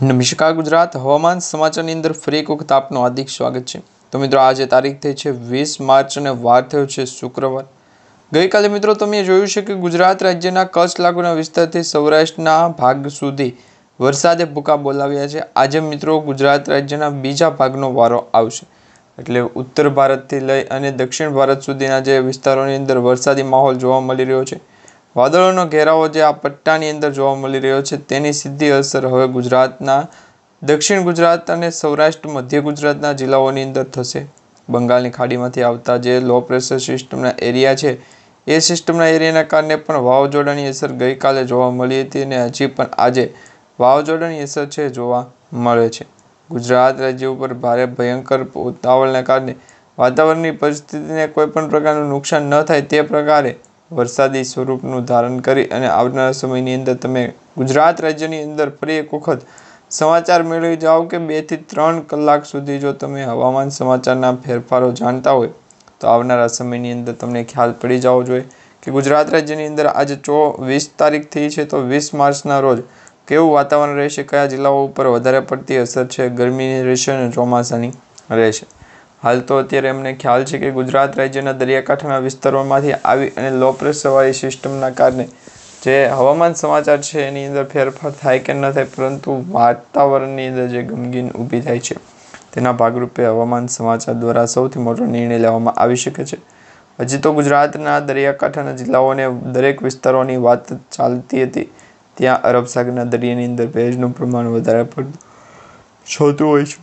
નમસ્કાર ગુજરાત હવામાન સમાચારની અંદર ફરી એક વખત આપનું હાર્દિક સ્વાગત છે। તો મિત્રો આજે તારીખ થઈ છે 20 માર્ચ અને વાર થયો છે શુક્રવાર। ગઈકાલે મિત્રો તમે જોયું છે કે ગુજરાત રાજ્યના કચ્છ લાગુના વિસ્તારથી સૌરાષ્ટ્રના ભાગ સુધી વરસાદે ભૂકા બોલાવ્યા છે। આજે મિત્રો ગુજરાત રાજ્યના બીજા ભાગનો વારો આવશે, એટલે ઉત્તર ભારતથી લઈ અને દક્ષિણ ભારત સુધીના જે વિસ્તારોની અંદર વરસાદી માહોલ જોવા મળી રહ્યો છે। વાદળોનો ઘેરાવો જે આ પટ્ટાની અંદર જોવા મળી રહ્યો છે તેની સીધી અસર હવે ગુજરાતના દક્ષિણ ગુજરાત અને સૌરાષ્ટ્ર મધ્ય ગુજરાતના જિલ્લાઓની અંદર થશે। બંગાળની ખાડીમાંથી આવતા જે લો પ્રેશર સિસ્ટમના એરિયા છે એ સિસ્ટમના એરિયાના કારણે પણ વાવાઝોડાની અસર ગઈકાલે જોવા મળી હતી અને હજી પણ આજે વાવાઝોડાની અસર છે જોવા મળે છે। ગુજરાત રાજ્ય ઉપર ભારે ભયંકર ઉતાવળના કારણે વાતાવરણની પરિસ્થિતિને કોઈપણ પ્રકારનું નુકસાન ન થાય તે પ્રકારે વરસાદી સ્વરૂપનું ધારણ કરી અને આવનારા સમયની અંદર તમે ગુજરાત રાજ્યની અંદર ફરી એક વખત સમાચાર મેળવી જાઓ કે 2 થી 3 કલાક સુધી જો તમે હવામાન સમાચારના ફેરફારો જાણતા હોય તો આવનારા સમયની અંદર તમને ખ્યાલ પડી જવો જોઈએ કે ગુજરાત રાજ્યની અંદર આજે 20 તારીખ થઈ છે તો 20 માર્ચના રોજ કેવું વાતાવરણ રહેશે, કયા જિલ્લાઓ ઉપર વધારે પડતી અસર છે, ગરમીની રહેશે અને ચોમાસાની રહેશે। હાલ તો અત્યારે અમને ખ્યાલ છે કે ગુજરાત રાજ્યના દરિયાકાંઠાના વિસ્તારોમાંથી આવી અને લો પ્રેશરવાળી સિસ્ટમના કારણે જે હવામાન સમાચાર છે એની અંદર ફેરફાર થાય કે ન થાય, પરંતુ વાતાવરણની અંદર જે ગમગીન ઊભી થાય છે તેના ભાગરૂપે હવામાન સમાચાર દ્વારા સૌથી મોટો નિર્ણય લેવામાં આવી શકે છે। હજી તો ગુજરાતના દરિયાકાંઠાના જિલ્લાઓને દરેક વિસ્તારોની વાત ચાલતી હતી ત્યાં અરબ સાગરના દરિયાની અંદર ભેજનું પ્રમાણ વધારે પડતું છોતું હોય છે।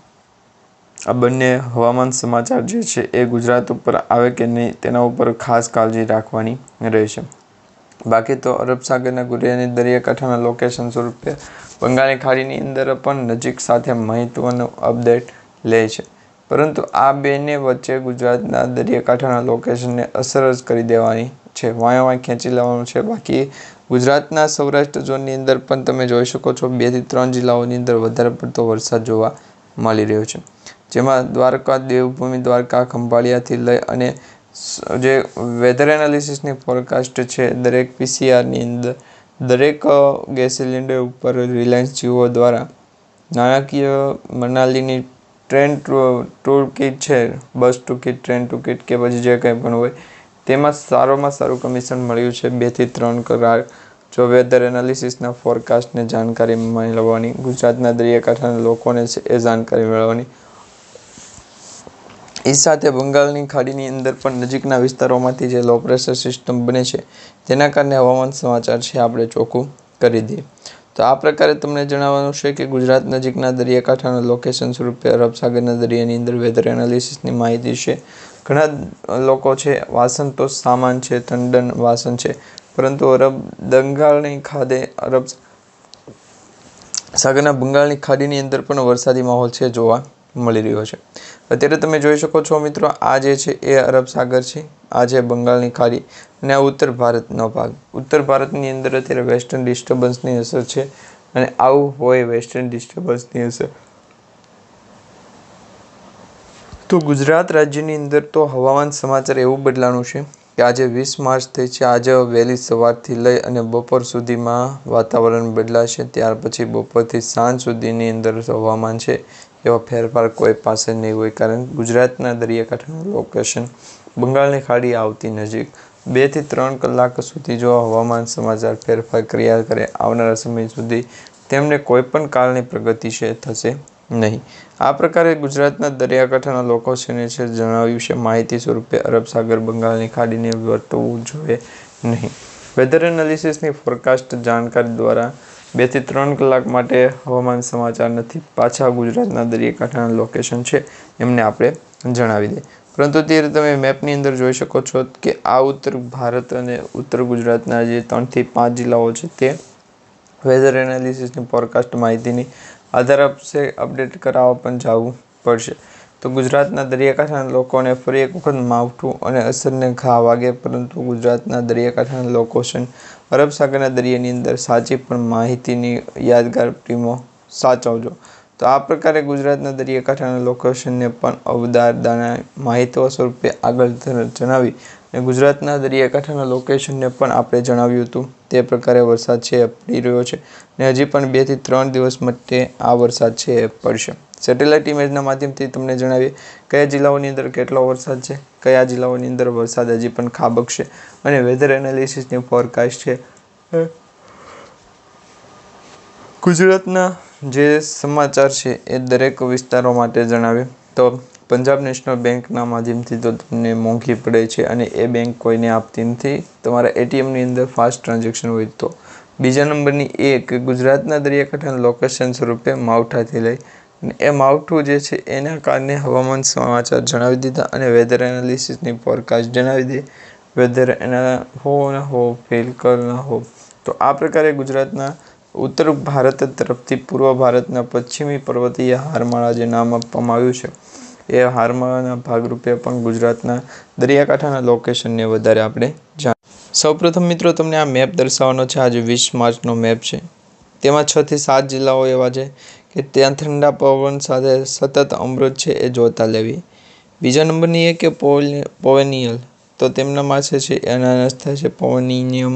આ બંને હવામાન સમાચાર જે છે એ ગુજરાત ઉપર આવે કે નહીં તેના ઉપર ખાસ કાળજી રાખવાની રહેશે। બાકી તો અરબ સાગરના દરિયાકાંઠાના લોકેશન સ્વરૂપે બંગાળની ખાડીની અંદર પણ નજીક સાથે મહત્વનું અપડેટ લે છે, પરંતુ આ બેને વચ્ચે ગુજરાતના દરિયાકાંઠાના લોકેશનને અસર જ કરી દેવાની છે, વાંય ખેંચી લેવાનું છે। બાકી ગુજરાતના સૌરાષ્ટ્ર ઝોનની અંદર પણ તમે જોઈ શકો છો 2 થી 3 જિલ્લાઓની અંદર વધારે પડતો વરસાદ જોવા મળી રહ્યો છે, જેમાં દ્વારકા, દેવભૂમિ દ્વારકા, ખંભાળિયાથી લઈ અને જે વેધર એનાલિસિસની ફોરકાસ્ટ છે દરેક પીસીઆરની અંદર દરેક ગેસ સિલિન્ડર ઉપર રિલાયન્સ જીઓ દ્વારા નાણાકીય મનાલીની ટ્રેન ટૂર કિટ છે, બસ ટિકિટ, ટ્રેન ટિકિટ કે પછી જે કંઈ પણ હોય તેમાં સારામાં સારું કમિશન મળ્યું છે 2 થી 3 કલાક જો વેધર એનાલિસિસના ફોરકાસ્ટને જાણકારી મેળવવાની, ગુજરાતના દરિયાકાંઠાના લોકોને છે એ જાણકારી મેળવવાની। એ સાથે બંગાળની ખાડીની અંદર પણ નજીકના વિસ્તારોમાંથી જે લો પ્રેશર સિસ્ટમ બને છે તેના કારણે હવામાન સમાચાર છે આપણે ચોખ્ખું કરી દઈએ તો આ પ્રકારે તમને જણાવવાનું છે કે ગુજરાત નજીકના દરિયાકાંઠાના લોકેશન સ્વરૂપે અરબ સાગરના દરિયાની અંદર વેધર એનાલિસિસની માહિતી છે। ઘણા લોકો છે વાસણ તો સામાન છે, ટંડન વાસણ છે, પરંતુ બંગાળની ખાડીની અંદર પણ વરસાદી માહોલ છે જોવા મળી રહ્યો છે। અત્યારે તમે જોઈ શકો છો મિત્રો આ જે છે એ અરબ સાગર છે, આ છે બંગાળની ખાડી અને આ ઉત્તર ભારતનો ભાગ। ઉત્તર ભારતની અંદર અત્યારે વેસ્ટર્ન ડિસ્ટર્બન્સની અસર છે અને આવું હોય વેસ્ટર્ન ડિસ્ટર્બન્સની અસર તો ગુજરાત રાજ્યની અંદર તો હવામાન સમાચાર એવું બદલાનું છે કે આજે 20 માર્ચ થઈ છે, આજે વહેલી સવારથી લઈ અને બપોર સુધીમાં વાતાવરણ બદલાશે, ત્યાર પછી બપોરથી સાંજ સુધીની અંદર હવામાન છે એવો ફેરફાર કોઈ પાસે નહીં હોય, કારણ ગુજરાતના દરિયાકાંઠાનું લોકેશન બંગાળની ખાડી આવતી નજીક 2 થી 3 કલાક સુધી જો હવામાન સમાચાર ફેરફાર કર્યા કરે આવનારા સમય સુધી તેમને કોઈપણ કાળની પ્રગતિ છે થશે નહીં। આ પ્રકારે ગુજરાતના દરિયાકાંઠાના લોકોને છે જણાવ્યું છે માહિતી સ્વરૂપે અરબ સાગર બંગાળની ખાડીને વર્તવું જોઈએ નહીં। વેધર એનાલિસિસની ફોરકાસ્ટ જાણકારી દ્વારા 2 થી 3 કલાક માટે હવામાન સમાચાર નથી, પાછા ગુજરાતના દરિયાકાંઠાના લોકેશન છે એમને આપણે જણાવી દઈએ, પરંતુ અત્યારે તમે મેપની અંદર જોઈ શકો છો કે આ ઉત્તર ભારત અને ઉત્તર ગુજરાતના જે 3 થી 5 જિલ્લાઓ છે તે વેધર એનાલિસિસની ફોરકાસ્ટ માહિતીની આધાર આપશે, અપડેટ કરાવવા પણ જવું પડશે। તો ગુજરાતના દરિયાકાંઠાના લોકોને ફરી એક વખત માવઠું અને અસરને ઘા વાગે, પરંતુ ગુજરાતના દરિયાકાંઠાના લોકેશન અરબ સાગરના દરિયાની અંદર સાચી પણ માહિતીની યાદગાર ટીમો સાચવજો। તો આ પ્રકારે ગુજરાતના દરિયાકાંઠાના લોકેશનને પણ અવધારદાના માહિતી સ્વરૂપે આગળ જણાવી અને ગુજરાતના દરિયાકાંઠાના લોકેશનને પણ આપણે જણાવ્યું હતું તે પ્રકારે વરસાદ છે એ પડી રહ્યો છે અને હજી પણ 2 થી 3 દિવસ માટે આ વરસાદ છે એ પડશે. સેટેલાઇટ ઇમેજના માધ્યમથી તમને જણાવીએ કયા જિલ્લાઓની અંદર કેટલો વરસાદ છે, કયા જિલ્લાઓની અંદર વરસાદ હજી પણ ખાબકશે અને વેધર એનાલિસિસની ફોરકાસ્ટ છે ગુજરાતના જે સમાચાર છે એ દરેક વિસ્તારો માટે જણાવે તો પંજાબ નેશનલ બેંકના માધ્યમથી તો તમને મોંઘી પડે છે અને એ બેંક કોઈને આપતી નથી. તમારા એટીએમની અંદર ફાસ્ટ ટ્રાન્ઝેક્શન હોય તો. બીજા નંબરની એ કે ગુજરાતના દરિયાકાંઠાના લોકેશન સ્વરૂપે માવઠાથી લઈ અને એ માવઠું જે છે એના કારણે હવામાન સમાચાર જણાવી દીધા અને વેધર એનાલિસિસની ફોરકાસ્ટ જણાવી દે. વેધર એના હો ના હો ફેલ કર ના હો. તો આ પ્રકારે ગુજરાતના ઉત્તર ભારત તરફથી પૂર્વ ભારતના પશ્ચિમી પર્વતીય હારમાળા જે નામ આપવામાં આવ્યું છે એ હારમાળાના ભાગરૂપે પણ ગુજરાતના દરિયાકાંઠાના લોકેશનને વધારે આપણે સૌપ્રથમ મિત્રો તમને આ મેપ દર્શાવવાનો છે. આજે 20 માર્ચનો મેપ છે. તેમાં 6 થી 7 જિલ્લાઓ એવા છે કે ત્યાં ઠંડા પવન સાથે સતત અમૃત છે એ જોતા લેવી. બીજા નંબરની એ કે પોવેનિયલ તો તેમનામાં છે અનાનસ થાય છે. પોવેનિયમ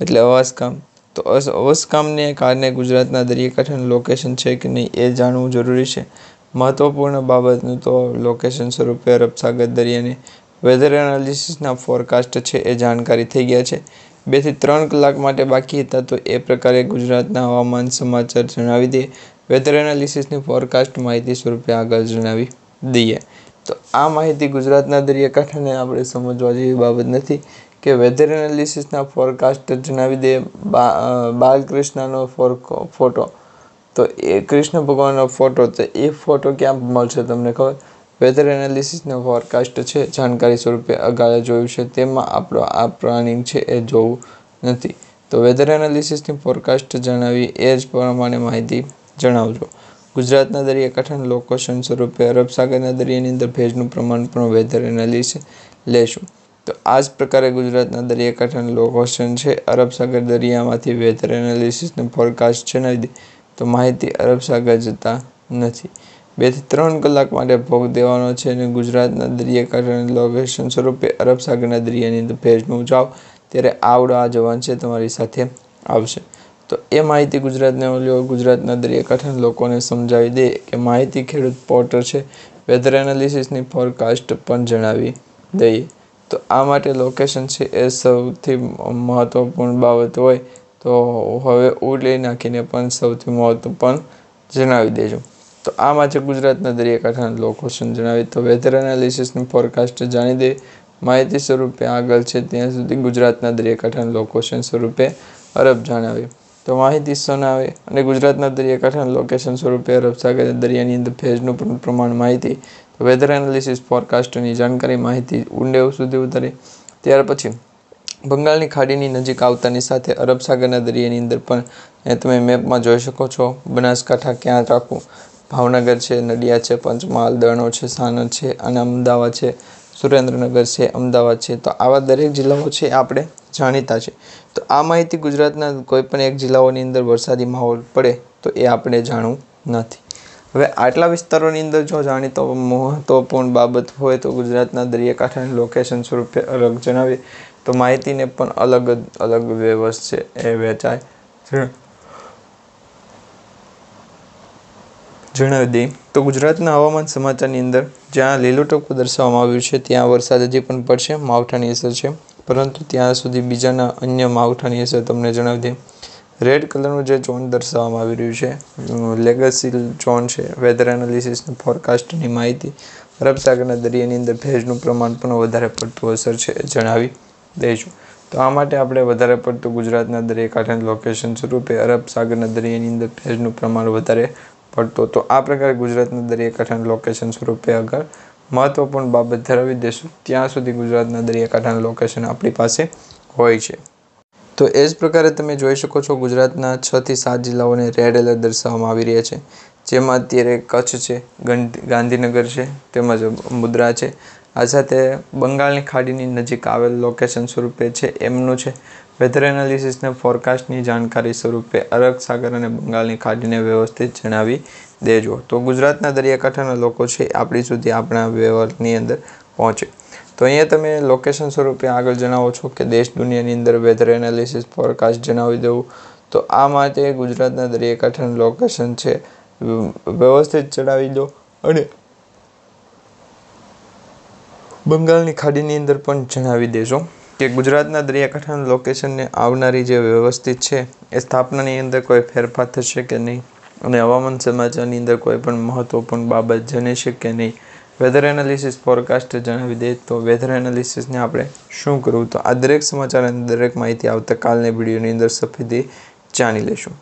એટલે અવાસકામ. તો અવાસકામને કારણે ગુજરાતના દરિયાકાંઠાનું લોકેશન છે કે નહીં એ જાણવું જરૂરી છે. મહત્વપૂર્ણ બાબતનું તો લોકેશન સ્વરૂપે અરબ સાગર દરિયાની વેધર એનાલિસિસના ફોરકાસ્ટ છે એ જાણકારી થઈ ગયા છે. 2 થી 3 કલાક માટે બાકી હતા તો એ પ્રકારે ગુજરાતના હવામાન સમાચાર જણાવી દે. વેધર એનાલિસિસની ફોરકાસ્ટ માહિતી સ્વરૂપે આગળ જણાવી દઈએ. તો આ માહિતી ગુજરાતના દરિયાકાંઠાને આપણે સમજવા જેવી બાબત નથી કે વેધર એનાલિસિસના ફોરકાસ્ટ જણાવી દે. બાલકૃષ્ણનો ફોટો તો એ કૃષ્ણ ભગવાનનો ફોટો તો એ ફોટો ક્યાં મળશે તમને ખબર? વેધર એનાલિસિસનો ફોરકાસ્ટ છે જાણકારી સ્વરૂપે અગાઉ જોયું છે તેમાં આપણો આ પ્લાનિંગ છે એ જોવું નથી. તો વેધર એનાલિસિસની ફોરકાસ્ટ જણાવી એ જ પ્રમાણે માહિતી જણાવજો. ગુજરાતના દરિયાકાંઠાના લોકેશન સ્વરૂપે અરબ સાગરના દરિયાની અંદર ભેજનું પ્રમાણ પણ વેધર એનાલિસિસ લેશું. તો આ જ પ્રકારે ગુજરાતના દરિયાકાંઠાના લોકેશન છે અરબ સાગર દરિયામાંથી વેધર એનાલિસિસની ફોરકાસ્ટ જણાવી દે તો માહિતી અરબ સાગર જતા નથી. 2 થી 3 કલાક માટે ભોગ દેવાનો છે અને ગુજરાતના દરિયાકાંઠાના લોકેશન સ્વરૂપે અરબ સાગરના દરિયાની અંદર ભેજનું જાવ ત્યારે આવડો આ જવાન છે તમારી સાથે આવશે. તો એ માહિતી ગુજરાતના દરિયાકાંઠાના લોકોને સમજાવી દે કે માહિતી ખેડૂત પોર્ટલ છે વેધર એનાલિસિસની ફોરકાસ્ટ પણ જણાવી દઈએ. તો આ માટે લોકેશન છે એ સૌથી મહત્વપૂર્ણ બાબત હોય તો હવે ઉડી નાખીને પણ સૌથી મહત્વ પણ જણાવી દેજો. તો આમાં છે ગુજરાતના દરિયાકાંઠાના લોકેશન જણાવી તો વેધર એનાલિસિસની ફોરકાસ્ટ જાણી દે. માહિતી સ્વરૂપે આગળ છે ત્યાં સુધી ગુજરાતના દરિયાકાંઠાના લોકેશન સ્વરૂપે અરબ જણાવે તો માહિતી જણાવે અને ગુજરાતના દરિયાકાંઠાના લોકેશન સ્વરૂપે અરબ સાગર દરિયાની અંદર ભેજનું પ્રમાણ માહિતી તો વેધર એનાલિસિસ ફોરકાસ્ટની જાણકારી માહિતી ઊંડે સુધી ઉતારે. ત્યાર પછી બંગાળની ખાડીની નજીક આવતાની સાથે અરબ સાગરના દરિયાની અંદર પણ તમે મેપમાં જોઈ શકો છો. બનાસકાંઠા ક્યાં રાખવું, ભાવનગર છે, નડિયાદ છે, પંચમહાલ, દરણો છે, સાણંદ છે અને અમદાવાદ છે, સુરેન્દ્રનગર છે, અમદાવાદ છે. તો આવા દરેક જિલ્લાઓ છે આપણે જાણીતા છે. તો આ માહિતી ગુજરાતના કોઈ પણ એક જિલ્લાઓની અંદર વરસાદી માહોલ પડે તો એ આપણે જાણવું નથી. હવે આટલા વિસ્તારોની અંદર જો જાણીતો મહત્વપૂર્ણ બાબત હોય તો ગુજરાતના દરિયાકાંઠાના લોકેશન સ્વરૂપે અલગ જણાવીએ તો માહિતીને પણ અલગ વ્યવસ્થિત છે એ વહેંચાય જણાવી દઈએ. તો ગુજરાતના હવામાન સમાચારની અંદર જ્યાં લીલું ટપકું દર્શાવવામાં આવ્યું છે ત્યાં વરસાદ હજી પણ પડશે, માવઠાની અસર છે. પરંતુ ત્યાં સુધી બીજાના અન્ય માવઠાની અસર તમને જણાવી દઈએ. રેડ કલરનું જે ઝોન દર્શાવવામાં આવી રહ્યું છે લેગસી ઝોન છે. વેધર એનાલિસિસની ફોરકાસ્ટની માહિતી અરબ સાગરના દરિયાની અંદર ભેજનું પ્રમાણ પણ વધારે પડતું અસર છે જણાવી દઈશું. તો આ માટે આપણે વધારે પડતું ગુજરાતના દરિયાકાંઠાના લોકેશન સ્વરૂપે અરબ સાગરના દરિયાની અંદર ભેજનું પ્રમાણ વધારે પડતું. તો આ પ્રકારે ગુજરાતના દરિયાકાંઠાના લોકેશન સ્વરૂપે આગળ મહત્વપૂર્ણ બાબત ધરાવી દેશું. ત્યાં સુધી ગુજરાતના દરિયાકાંઠાના લોકેશન આપણી પાસે હોય છે. તો એ જ પ્રકારે તમે જોઈ શકો છો ગુજરાતના 6 થી 7 જિલ્લાઓને રેડ એલર્ટ દર્શાવવામાં આવી રહ્યા છે. જેમાં અત્યારે કચ્છ છે, ગાંધીનગર છે તેમજ મુદ્રા છે. આ સાથે બંગાળની ખાડીની નજીક આવેલ લોકેશન સ્વરૂપે છે એમનું છે. વેધર એનાલિસિસના ફોરકાસ્ટની જાણકારી સ્વરૂપે અરબ સાગર અને બંગાળની ખાડીને વ્યવસ્થિત જણાવી દેજો. તો ગુજરાતના દરિયાકાંઠાના લોકો છે આપણી સુધી આપણા વ્યવહારની અંદર પહોંચે. તો અહીંયા તમે લોકેશન સ્વરૂપે આગળ જણાવો છો કે દેશ દુનિયાની અંદર વેધર એનાલિસિસ ફોરકાસ્ટ જણાવી દઉં. તો આ માટે ગુજરાતના દરિયાકાંઠાનું લોકેશન છે વ્યવસ્થિત ચડાવી દો અને બંગાળની ખાડીની અંદર પણ જણાવી દેજો કે ગુજરાતના દરિયાકાંઠાના લોકેશનને આવનારી જે વ્યવસ્થિત છે એ સ્થાપનાની અંદર કોઈ ફેરફાર થશે કે નહીં અને હવામાન સમાચારની અંદર કોઈ પણ મહત્વપૂર્ણ બાબત જણાશે કે નહીં. વેધર એનાલિસિસ ફોરકાસ્ટ જણાવી દે તો વેધર એનાલિસિસને આપણે શું કરવું, તો આ દરેક સમાચાર અને દરેક માહિતી આવતા કાલની વિડીયોની અંદર સફેદી જાણી લઈશું.